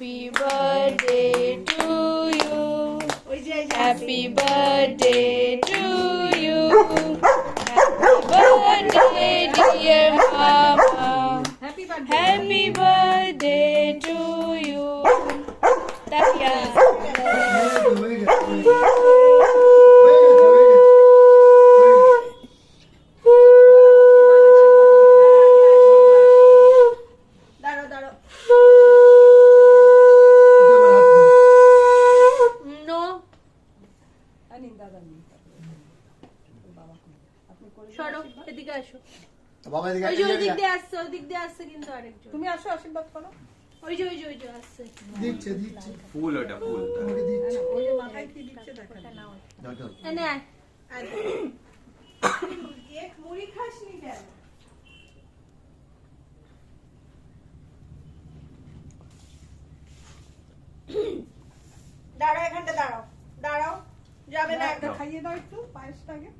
Happy birthday to you. Happy birthday to you. Happy birthday, dear Mama. Happy birthday to you. Takia. এদিকে আসো বাবা, এদিকে ওই দিক দিয়ে আসছে, ওই দিক দিয়ে আসছে কিন্তু আরেকজন। তুমি আসো, আশীর্বাদ করো। ওই যে আসছে, দিচ্ছে ফুল, ওটা ফুল তোমাকে দিচ্ছে। ওই যে মাথায় কি দিচ্ছে দেখো না, ওটা এনে আয় এক মুড়ি খাসনি কেন? দাঁড়াও, এখানটা দাঁড়াও, দাঁড়াও, যাবে না, একটা খাইয়ে দাও একটু পায়েসটাকে।